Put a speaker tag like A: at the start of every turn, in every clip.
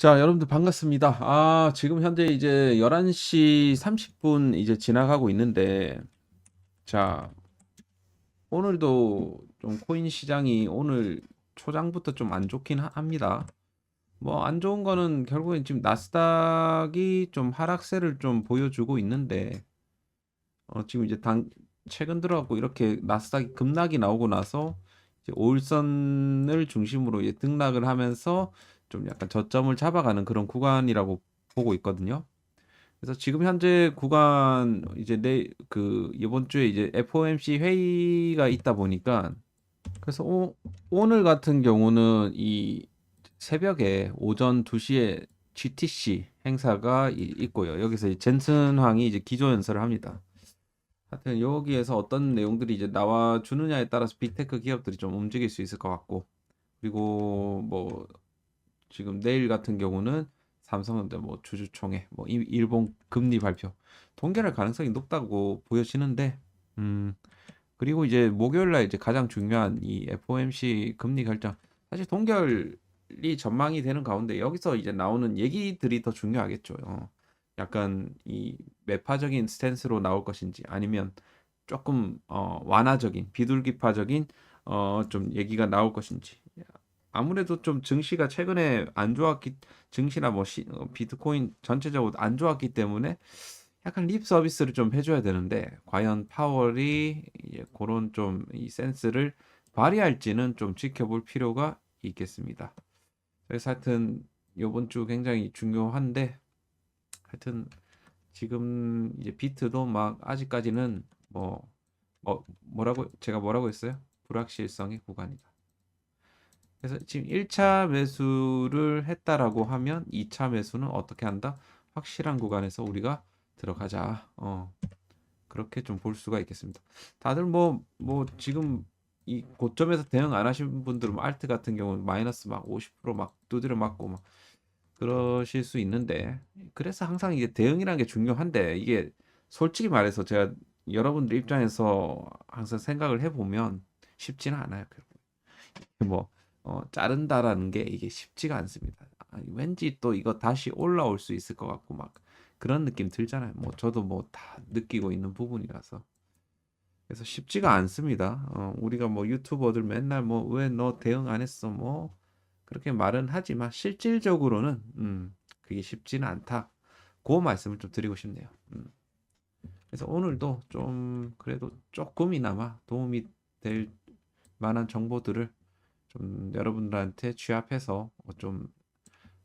A: 자, 여러분들 반갑습니다. 지금 현재 이제 11시 30분 이제 지나가고 있는데, 자, 오늘도 좀 코인 시장이 오늘 초장부터 좀 안 좋긴 합니다. 뭐 안 좋은 거는 결국엔 지금 나스닥이 좀 하락세를 좀 보여주고 있는데, 지금 이제 최근 들어갖고 이렇게 나스닥이 급락이 나오고 나서 이제 5일선을 중심으로 이제 등락을 하면서 좀 약간 저점을 잡아가는 그런 구간이라고 보고 있거든요. 그래서 지금 현재 구간 이제 이번 주에 이제 FOMC 회의가 있다 보니까 그래서 오늘 같은 경우는 이 새벽에 오전 2시에 GTC 행사가 있고요. 여기서 젠슨 황이 이제 기조 연설을 합니다. 하여튼 여기에서 어떤 내용들이 이제 나와 주느냐에 따라서 빅테크 기업들이 좀 움직일 수 있을 것 같고, 그리고 뭐 지금 내일 같은 경우는 삼성전자 뭐 주주총회, 뭐 일본 금리 발표 동결할 가능성이 높다고 보여지는데, 그리고 이제 목요일 날 이제 가장 중요한 이 FOMC 금리 결정, 사실 동결이 전망이 되는 가운데 여기서 이제 나오는 얘기들이 더 중요하겠죠. 약간 이 매파적인 스탠스로 나올 것인지 아니면 조금 완화적인 비둘기파적인 좀 얘기가 나올 것인지. 아무래도 좀 증시가 최근에 안 좋았기, 증시나 뭐 비트코인 전체적으로 안 좋았기 때문에 약간 립 서비스를 좀 해줘야 되는데, 과연 파월이 이제 그런 좀 이 센스를 발휘할지는 좀 지켜볼 필요가 있겠습니다. 그래서 하여튼 이번 주 굉장히 중요한데, 하여튼 지금 이제 비트도 막 아직까지는 뭐라고 제가 뭐라고 했어요? 불확실성의 구간이다. 그래서 지금 1차 매수를 했다라고 하면 2차 매수는 어떻게 한다? 확실한 구간에서 우리가 들어가자. 그렇게 좀 볼 수가 있겠습니다. 다들 지금 이 고점에서 대응 안 하신 분들은 알트 같은 경우는 마이너스 막 50%막 두드려 맞고 막 그러실 수 있는데, 그래서 항상 이게 대응이라는 게 중요한데, 이게 솔직히 말해서 제가 여러분들 입장에서 항상 생각을 해보면 쉽지는 않아요. 뭐 자른다라는 게 이게 쉽지가 않습니다. 왠지 또 이거 다시 올라올 수 있을 것 같고 막 그런 느낌 들잖아요. 뭐 저도 뭐 다 느끼고 있는 부분이라서 그래서 쉽지가 않습니다. 우리가 뭐 유튜버들 맨날 뭐 왜 너 대응 안 했어 뭐 그렇게 말은 하지만 실질적으로는 그게 쉽지는 않다. 그 말씀을 좀 드리고 싶네요. 그래서 오늘도 좀 그래도 조금이나마 도움이 될 만한 정보들을 좀 여러분들한테 취합해서 좀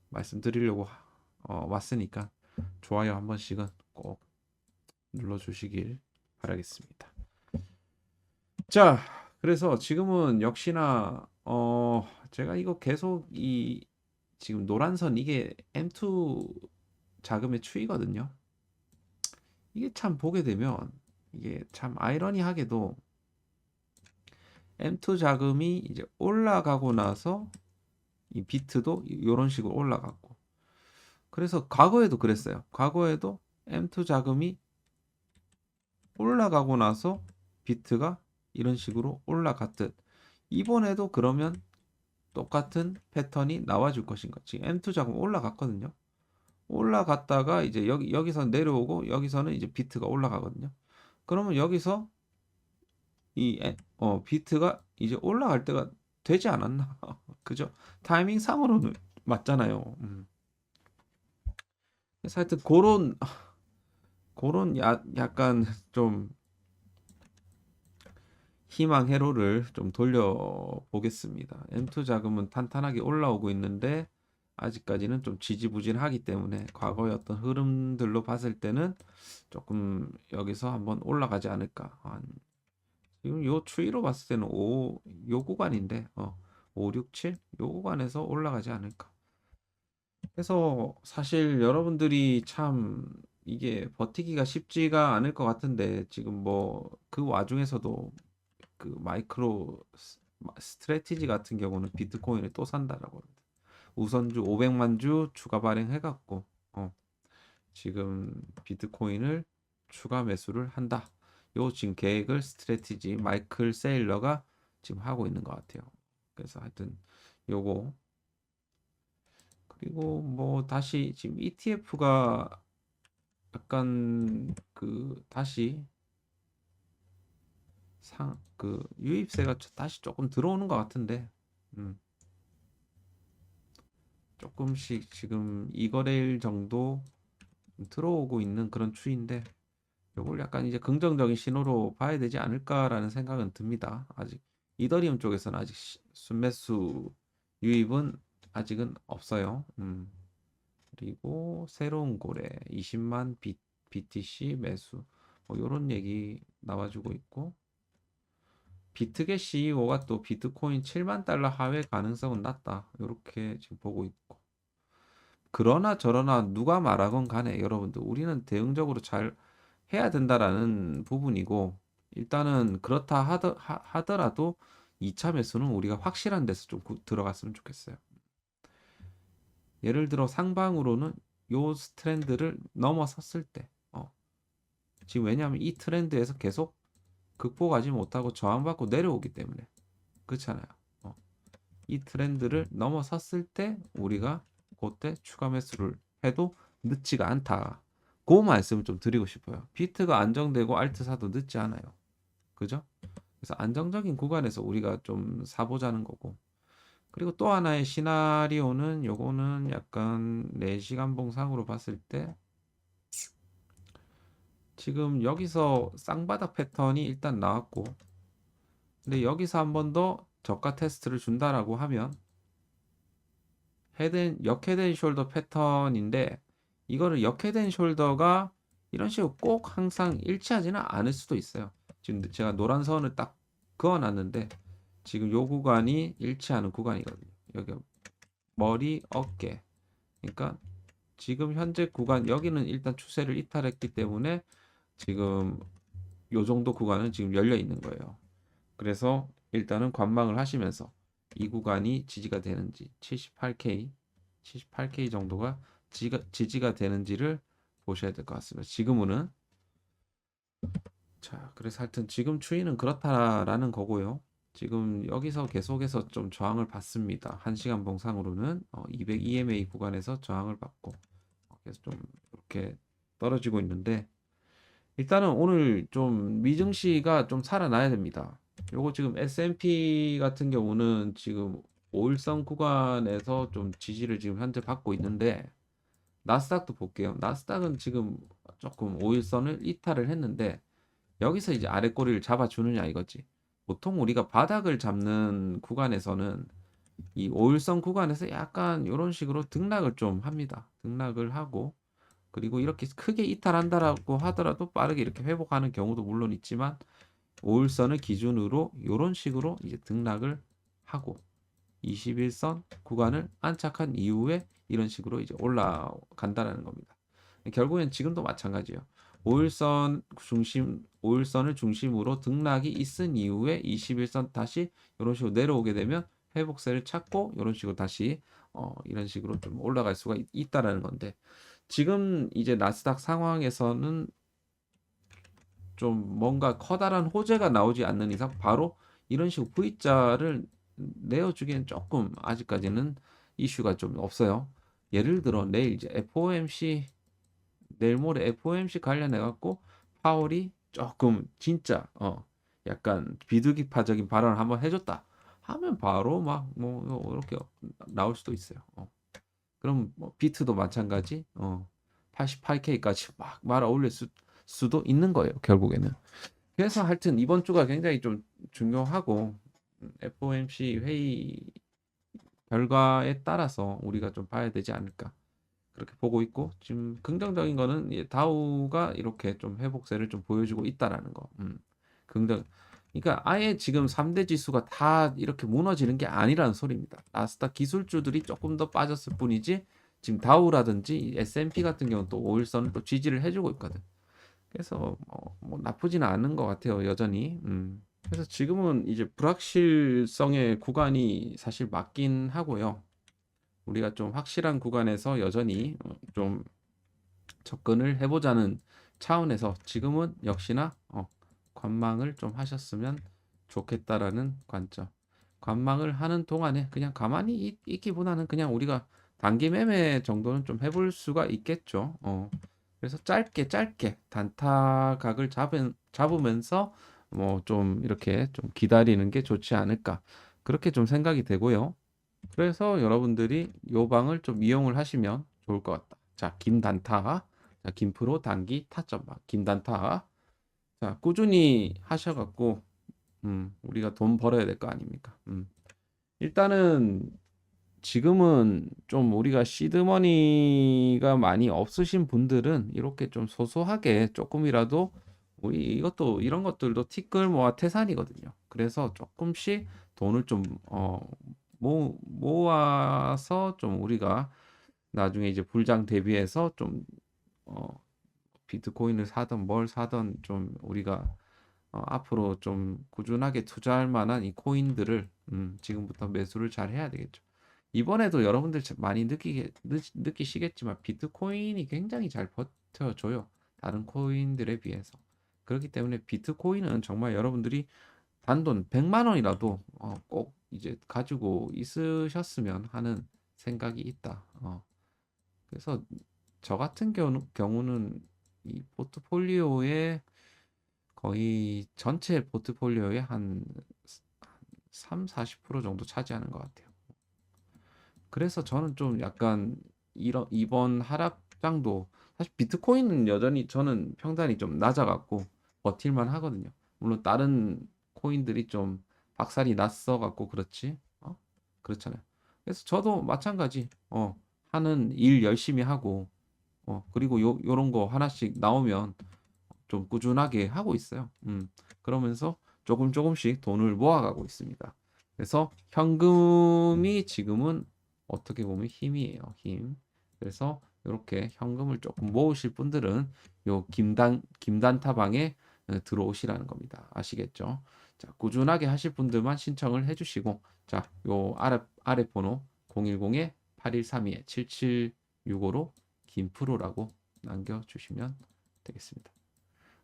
A: 말씀드리려고 왔으니까 좋아요 한 번씩은 꼭 눌러주시길 바라겠습니다. 자, 그래서 지금은 역시나 제가 이거 계속 이 지금 노란선 이게 M2 자금의 추이거든요. 이게 참 보게 되면 이게 참 아이러니하게도 M2 자금이 이제 올라가고 나서 이 비트도 이런 식으로 올라갔고, 그래서 과거에도 그랬어요. 과거에도 M2 자금이 올라가고 나서 비트가 이런 식으로 올라갔듯, 이번에도 그러면 똑같은 패턴이 나와줄 것인가. 지금 M2 자금 올라갔거든요. 올라갔다가 이제 여기서 내려오고 여기서는 이제 비트가 올라가거든요. 그러면 여기서 비트가 이제 올라갈 때가 되지 않았나? 그죠? 타이밍 상으로는 맞잖아요. 그래서 하여튼 그런 약간 좀 희망 회로를 좀 돌려보겠습니다. M2 자금은 탄탄하게 올라오고 있는데 아직까지는 좀 지지부진하기 때문에 과거의 어떤 흐름들로 봤을 때는 조금 여기서 한번 올라가지 않을까. 지금 요 추이로 봤을 때는 요 구간인데 5, 6, 7? 요 구간에서 올라가지 않을까. 그래서 사실 여러분들이 참 이게 버티기가 쉽지가 않을 것 같은데, 지금 뭐 그 와중에서도 그 마이크로 스트래티지 같은 경우는 비트코인을 또 산다라고 합니다. 우선주 500만 주 추가 발행해갖고 지금 비트코인을 추가 매수를 한다. 요 지금 계획을 스트래티지 마이클 세일러가 지금 하고 있는 것 같아요. 그래서 하여튼 요거 그리고 뭐 다시 지금 ETF가 약간 그 다시 그 유입세가 다시 조금 들어오는 것 같은데, 음, 조금씩 지금 2거래일 정도 들어오고 있는 그런 추이인데, 요걸 약간 이제 긍정적인 신호로 봐야 되지 않을까라는 생각은 듭니다. 아직 이더리움 쪽에서는 아직 순매수 유입은 아직은 없어요. 그리고 새로운 고래 20만 BTC 매수 뭐 이런 얘기 나와주고 있고, 비트겟 CEO가 또 비트코인 7만 달러 하회 가능성은 낮다 이렇게 지금 보고 있고, 그러나 저러나 누가 말하건 간에 여러분들 우리는 대응적으로 잘 해야 된다라는 부분이고, 일단은 그렇다 하더라도 2차 매수는 우리가 확실한 데서 좀 들어갔으면 좋겠어요. 예를 들어 상방으로는 요 트렌드를 넘어섰을 때, 지금 왜냐하면 이 트렌드에서 계속 극복하지 못하고 저항받고 내려오기 때문에 그렇잖아요. 어, 이 트렌드를 넘어섰을 때 우리가 그때 추가 매수를 해도 늦지가 않다. 그 말씀을 좀 드리고 싶어요. 비트가 안정되고 알트 사도 늦지 않아요. 그죠? 그래서 안정적인 구간에서 우리가 좀 사보자는 거고. 그리고 또 하나의 시나리오는 요거는 약간 4시간 봉상으로 봤을 때 지금 여기서 쌍바닥 패턴이 일단 나왔고, 근데 여기서 한 번 더 저가 테스트를 준다라고 하면 역헤드앤 숄더 패턴인데, 이거를 역헤드앤 숄더가 이런 식으로 꼭 항상 일치하지는 않을 수도 있어요. 지금 제가 노란 선을 딱 그어놨는데 지금 요 구간이 일치하는 구간이거든요. 여기 머리, 어깨. 그러니까 지금 현재 구간 여기는 일단 추세를 이탈했기 때문에 지금 요 정도 구간은 지금 열려 있는 거예요. 그래서 일단은 관망을 하시면서 이 구간이 지지가 되는지 78K 정도가 지지가 되는지를 보셔야 될 것 같습니다. 지금은 자, 그래서 하여튼 지금 추이는 그렇다라는 거고요. 지금 여기서 계속해서 좀 저항을 받습니다. 1시간 봉상으로는 200 EMA 구간에서 저항을 받고 그래서 좀 이렇게 떨어지고 있는데, 일단은 오늘 좀 미증시가 좀 살아나야 됩니다. 요거 지금 S&P 같은 경우는 지금 5일선 구간에서 좀 지지를 지금 현재 받고 있는데, 나스닥도 볼게요. 나스닥은 지금 조금 5일선을 이탈을 했는데 여기서 이제 아래 꼬리를 잡아주느냐 이거지. 보통 우리가 바닥을 잡는 구간에서는 이 5일선 구간에서 약간 이런 식으로 등락을 좀 합니다. 등락을 하고, 그리고 이렇게 크게 이탈한다라고 하더라도 빠르게 이렇게 회복하는 경우도 물론 있지만 5일선을 기준으로 이런 식으로 이제 등락을 하고 21선 구간을 안착한 이후에 이런 식으로 이제 올라간다라는 겁니다. 결국엔 지금도 마찬가지예요. 5일선을 중심으로 등락이 있은 이후에 21선 다시 이런 식으로 내려오게 되면 회복세를 찾고 이런 식으로 다시 이런 식으로 좀 올라갈 수가 있다라는 건데, 지금 이제 나스닥 상황에서는 좀 뭔가 커다란 호재가 나오지 않는 이상 바로 이런 식으로 V자를 내어주기엔 조금 아직까지는 이슈가 좀 없어요. 예를 들어 내일 이제 FOMC, 내일 모레 FOMC 관련해 갖고 파월이 조금 진짜 약간 비둘기파적인 발언을 한번 해줬다 하면 바로 막 뭐 이렇게 나올 수도 있어요. 그럼 뭐 비트도 마찬가지 88K까지 막 말아 올릴 수도 있는 거예요, 결국에는. 그래서 하여튼 이번 주가 굉장히 좀 중요하고, FOMC 회의 결과에 따라서 우리가 좀 봐야 되지 않을까 그렇게 보고 있고, 지금 긍정적인 거는 다우가 이렇게 좀 회복세를 좀 보여주고 있다라는 거. 긍정. 그러니까 아예 지금 3대 지수가 다 이렇게 무너지는 게 아니라는 소리입니다. 나스닥 기술주들이 조금 더 빠졌을 뿐이지 지금 다우라든지 S&P 같은 경우는 또 5일선을 또 지지를 해주고 있거든. 그래서 뭐 나쁘지는 않은 것 같아요, 여전히. 그래서 지금은 이제 불확실성의 구간이 사실 맞긴 하고요. 우리가 좀 확실한 구간에서 여전히 좀 접근을 해보자는 차원에서 지금은 역시나 관망을 좀 하셨으면 좋겠다라는 관점. 관망을 하는 동안에 그냥 가만히 있기보다는 그냥 우리가 단기 매매 정도는 좀 해볼 수가 있겠죠. 그래서 짧게 단타각을 잡으면서 뭐 좀 이렇게 좀 기다리는 게 좋지 않을까. 그렇게 좀 생각이 되고요. 그래서 여러분들이 요 방을 좀 이용을 하시면 좋을 것 같다. 자, 김단타. 자, 김프로 단기 타점방. 김단타. 자, 꾸준히 하셔갖고, 우리가 돈 벌어야 될 거 아닙니까? 일단은 지금은 좀 우리가 시드머니가 많이 없으신 분들은 이렇게 좀 소소하게 조금이라도 우리 이것도 이런 것들도 티끌 모아 태산이거든요. 그래서 조금씩 돈을 좀 모아서 좀 우리가 나중에 이제 불장 대비해서 좀 어, 비트코인을 사든 뭘 사든 좀 우리가 앞으로 좀 꾸준하게 투자할 만한 이 코인들을 지금부터 매수를 잘 해야 되겠죠. 이번에도 여러분들 많이 느끼시겠지만 비트코인이 굉장히 잘 버텨줘요. 다른 코인들에 비해서. 그렇기 때문에 비트코인은 정말 여러분들이 단돈 100만 원이라도 꼭 이제 가지고 있으셨으면 하는 생각이 있다. 그래서 저 같은 경우는 이 포트폴리오에 거의 전체 포트폴리오의 한 3, 40% 정도 차지하는 것 같아요. 그래서 저는 좀 약간 이번 하락장도 사실 비트코인은 여전히 저는 평단이 좀 낮아갖고 버틸만 하거든요. 물론 다른 코인들이 좀 박살이 났어갖고 그렇지. 그렇잖아요. 그래서 저도 마찬가지. 하는 일 열심히 하고 그리고 요런 거 하나씩 나오면 좀 꾸준하게 하고 있어요. 그러면서 조금씩 돈을 모아가고 있습니다. 그래서 현금이 지금은 어떻게 보면 힘이에요. 힘. 그래서 이렇게 현금을 조금 모으실 분들은 요 김단타방에 들어오시라는 겁니다. 아시겠죠? 자, 꾸준하게 하실 분들만 신청을 해주시고, 자, 요 아래 번호 010-8132-7765로 김프로라고 남겨주시면 되겠습니다.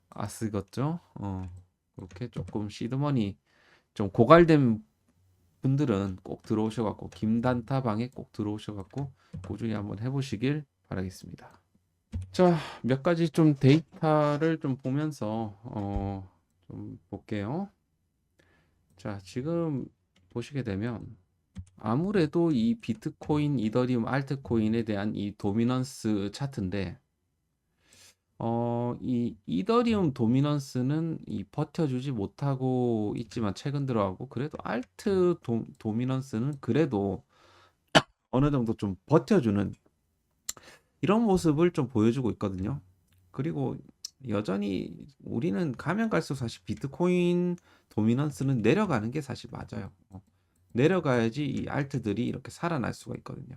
A: 아쓰겠죠? 그렇게 조금 시드머니 좀 고갈된 분들은 꼭 들어오셔갖고 김단타 방에 꼭 들어오셔갖고 꾸준히 한번 해보시길 바라겠습니다. 자, 몇 가지 좀 데이터를 좀 보면서 좀 볼게요. 자, 지금 보시게 되면 아무래도 이 비트코인, 이더리움, 알트코인에 대한 이 도미넌스 차트인데 이 이더리움 도미넌스는 이 버텨주지 못하고 있지만 최근 들어가고 그래도 알트 도미넌스는 그래도 어느 정도 좀 버텨주는 이런 모습을 좀 보여주고 있거든요. 그리고 여전히 우리는 가면 갈수록 사실 비트코인 도미넌스는 내려가는 게 사실 맞아요. 내려가야지 이 알트들이 이렇게 살아날 수가 있거든요.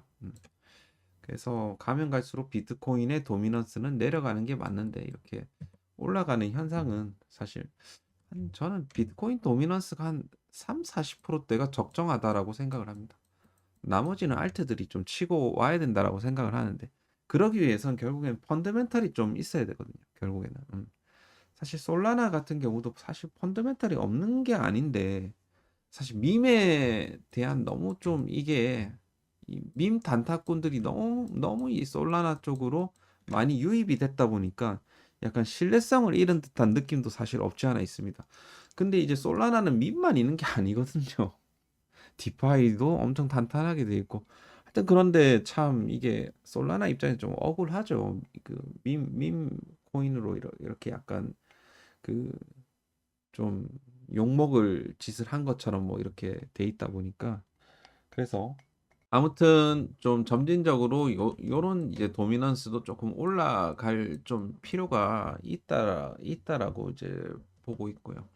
A: 그래서 가면 갈수록 비트코인의 도미넌스는 내려가는 게 맞는데 이렇게 올라가는 현상은 사실 저는 비트코인 도미넌스가 한 3, 40%대가 적정하다라고 생각을 합니다. 나머지는 알트들이 좀 치고 와야 된다라고 생각을 하는데 그러기 위해선 결국엔 펀더멘털이 좀 있어야 되거든요. 결국에는. 사실 솔라나 같은 경우도 사실 펀더멘털이 없는 게 아닌데 사실 밈에 대한 너무 좀 이게 이밈 단타꾼들이 너무 이 솔라나 쪽으로 많이 유입이 됐다 보니까 약간 신뢰성을 잃은 듯한 느낌도 사실 없지 않아 있습니다. 근데 이제 솔라나는 밈만 있는 게 아니거든요. 디파이도 엄청 탄탄하게 돼 있고 하여튼 그런데 참 이게 솔라나 입장에서 좀 억울하죠. 그 밈 코인으로 이렇게 약간 그 좀 욕먹을 짓을 한 것처럼 뭐 이렇게 돼 있다 보니까 그래서 아무튼 좀 점진적으로 요런 이제 도미넌스도 조금 올라갈 좀 필요가 있다라고 이제 보고 있고요.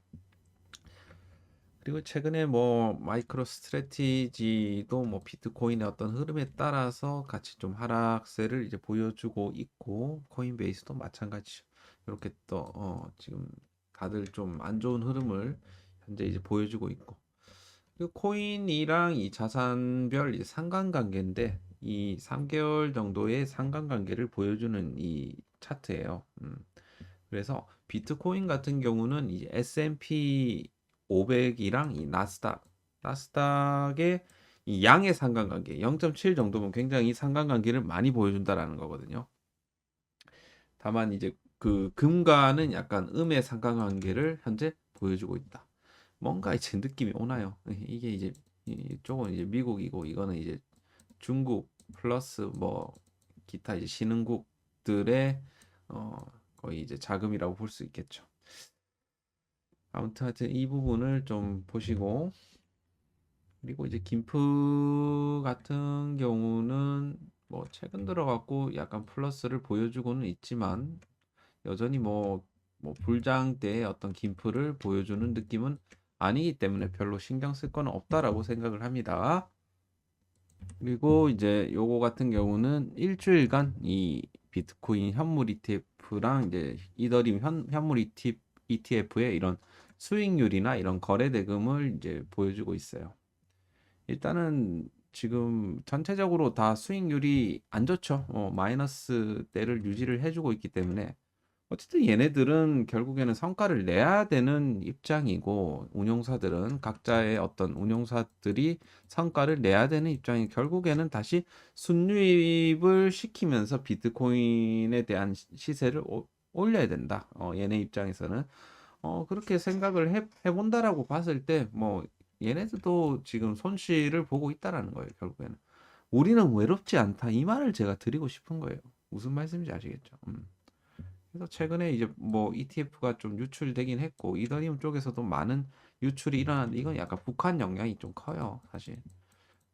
A: 그리고 최근에 뭐 마이크로 스트래티지도 뭐 비트코인의 어떤 흐름에 따라서 같이 좀 하락세를 이제 보여주고 있고 코인베이스도 마찬가지죠. 이렇게 또 지금 다들 좀 안 좋은 흐름을 현재 이제 보여주고 있고 그리고 코인이랑 이 자산별 이 상관관계인데 이 3개월 정도의 상관관계를 보여주는 이 차트예요. 그래서 비트코인 같은 경우는 이 S&P 500이랑 이 나스닥의 이 양의 상관관계 0.7 정도면 굉장히 상관관계를 많이 보여준다라는 거거든요. 다만 이제 그 금과는 약간 음의 상관관계를 현재 보여주고 있다. 뭔가 이제 느낌이 오나요? 이게 이제 이쪽은 이제 미국이고 이거는 이제 중국 플러스 뭐 기타 이제 신흥국들의 어 거의 이제 자금이라고 볼 수 있겠죠. 아무튼 하여튼 이 부분을 좀 보시고, 그리고 이제 김프 같은 경우는 뭐 최근 들어갖고 약간 플러스를 보여주고는 있지만 여전히 뭐 불장 때의 어떤 김프를 보여주는 느낌은 아니기 때문에 별로 신경 쓸 건 없다라고 생각을 합니다. 그리고 이제 요거 같은 경우는 일주일간 이 비트코인 현물 ETF랑 이제 이더리움 현물 ETF의 이런 수익률이나 이런 거래 대금을 이제 보여주고 있어요. 일단은 지금 전체적으로 다 수익률이 안 좋죠. 마이너스 대를 유지를 해주고 있기 때문에 어쨌든 얘네들은 결국에는 성과를 내야 되는 입장이고, 운용사들은 각자의 어떤 운용사들이 성과를 내야 되는 입장이, 결국에는 다시 순유입을 시키면서 비트코인에 대한 시세를 올려야 된다. 얘네 입장에서는 그렇게 생각을 해본다라고 봤을 때 뭐 얘네들도 지금 손실을 보고 있다라는 거예요. 결국에는 우리는 외롭지 않다, 이 말을 제가 드리고 싶은 거예요. 무슨 말씀인지 아시겠죠? 그래서 최근에 이제 뭐 ETF가 좀 유출되긴 했고, 이더리움 쪽에서도 많은 유출이 일어났는데 이건 약간 북한 영향이 좀 커요, 사실.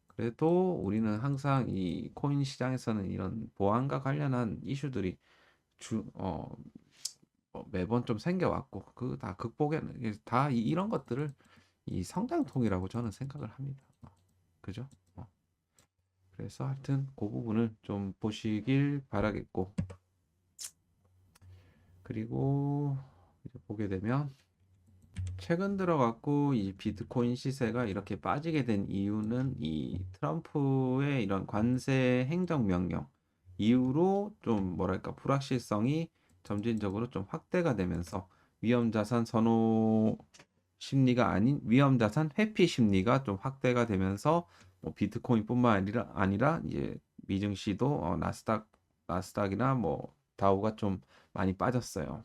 A: 그래도 우리는 항상 이 코인 시장에서는 이런 보안과 관련한 이슈들이 주, 어, 매번 좀 생겨왔고, 그 다 극복에는 다 이런 것들을 이 성장통이라고 저는 생각을 합니다. 그죠? 그래서 하여튼 그 부분을 좀 보시길 바라겠고, 그리고 이제 보게 되면 최근 들어갖고 이 비트코인 시세가 이렇게 빠지게 된 이유는 이 트럼프의 이런 관세 행정명령 이후로 좀 뭐랄까 불확실성이 점진적으로 좀 확대가 되면서 위험자산 선호 심리가 아닌 위험자산 회피 심리가 좀 확대가 되면서 뭐 비트코인뿐만 아니라 이제 미증시도 나스닥이나 뭐 다우가 좀 많이 빠졌어요.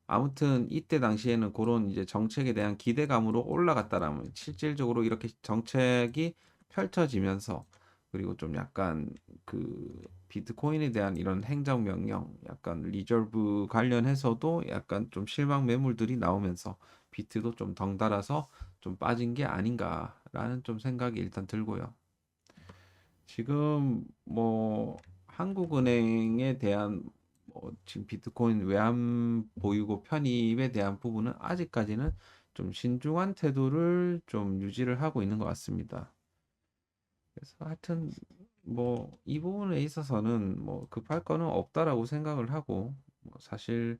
A: 아무튼 이때 당시에는 그런 이제 정책에 대한 기대감으로 올라갔다라면, 실질적으로 이렇게 정책이 펼쳐지면서 그리고 좀 약간 그 비트코인에 대한 이런 행정명령, 약간 리저브 관련해서도 약간 좀 실망 매물들이 나오면서 비트도 좀 덩달아서 좀 빠진 게 아닌가라는 좀 생각이 일단 들고요. 지금 뭐 한국은행에 대한 지금 비트코인 외환 보유고 편입에 대한 부분은 아직까지는 좀 신중한 태도를 좀 유지를 하고 있는 것 같습니다. 그래서 하여튼 뭐 이 부분에 있어서는 뭐 급할 거는 없다라고 생각을 하고, 뭐 사실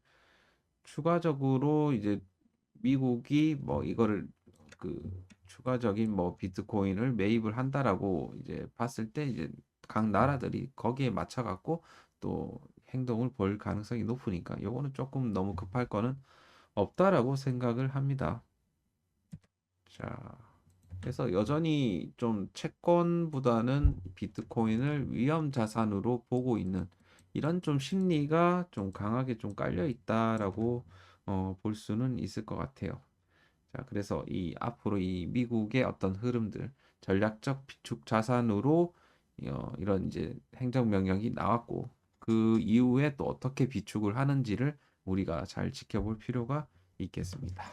A: 추가적으로 이제 미국이 뭐 이거를 그 추가적인 뭐 비트코인을 매입을 한다라고 이제 봤을 때 이제 각 나라들이 거기에 맞춰 갖고 또 행동을 벌 가능성이 높으니까 요거는 조금 너무 급할 거는 없다라고 생각을 합니다. 자, 그래서 여전히 좀 채권보다는 비트코인을 위험 자산으로 보고 있는 이런 좀 심리가 좀 강하게 좀 깔려 있다라고 볼 수는 있을 것 같아요. 자, 그래서 이 앞으로 이 미국의 어떤 흐름들, 전략적 비축 자산으로 이런 이제 행정명령이 나왔고, 그 이후에 또 어떻게 비축을 하는지를 우리가 잘 지켜볼 필요가 있겠습니다.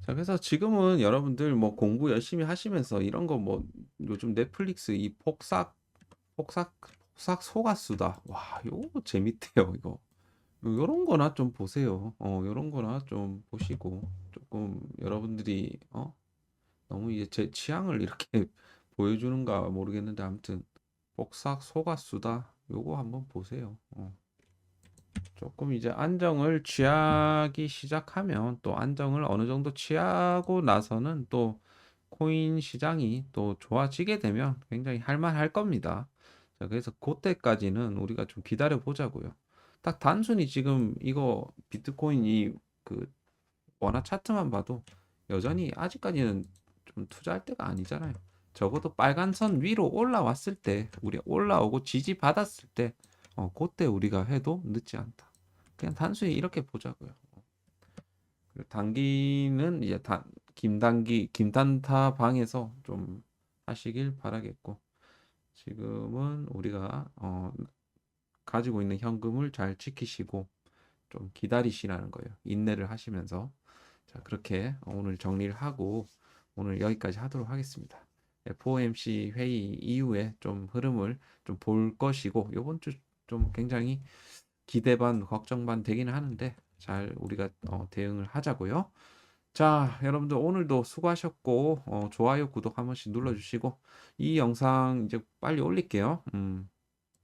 A: 자, 그래서 지금은 여러분들 뭐 공부 열심히 하시면서 이런 거 뭐 요즘 넷플릭스 이 폭삭 소가수다. 와, 요거 재밌대요, 이거. 요런 거나 좀 보세요. 요런 거나 좀 보시고 조금 여러분들이 너무 이제 제 취향을 이렇게 보여주는가 모르겠는데, 아무튼 복삭 소가수다. 요거 한번 보세요. 조금 이제 안정을 취하기 시작하면, 또 안정을 어느 정도 취하고 나서는 또 코인 시장이 또 좋아지게 되면 굉장히 할만할 겁니다. 자, 그래서 그때까지는 우리가 좀 기다려 보자고요. 딱 단순히 지금 이거 비트코인이 그 원화 차트만 봐도 여전히 아직까지는 좀 투자할 때가 아니잖아요. 적어도 빨간 선 위로 올라왔을 때, 우리 올라오고 지지받았을 때, 그때 우리가 해도 늦지 않다. 그냥 단순히 이렇게 보자고요. 그리고 단기는 이제 김단타 방에서 좀 하시길 바라겠고, 지금은 우리가 가지고 있는 현금을 잘 지키시고 좀 기다리시라는 거예요. 인내를 하시면서. 자, 그렇게 오늘 정리를 하고 오늘 여기까지 하도록 하겠습니다. FOMC 회의 이후에 좀 흐름을 좀 볼 것이고, 이번 주 좀 굉장히 기대 반 걱정 반 되기는 하는데 잘 우리가 대응을 하자고요. 자, 여러분들 오늘도 수고하셨고, 좋아요, 구독 한 번씩 눌러주시고, 이 영상 이제 빨리 올릴게요.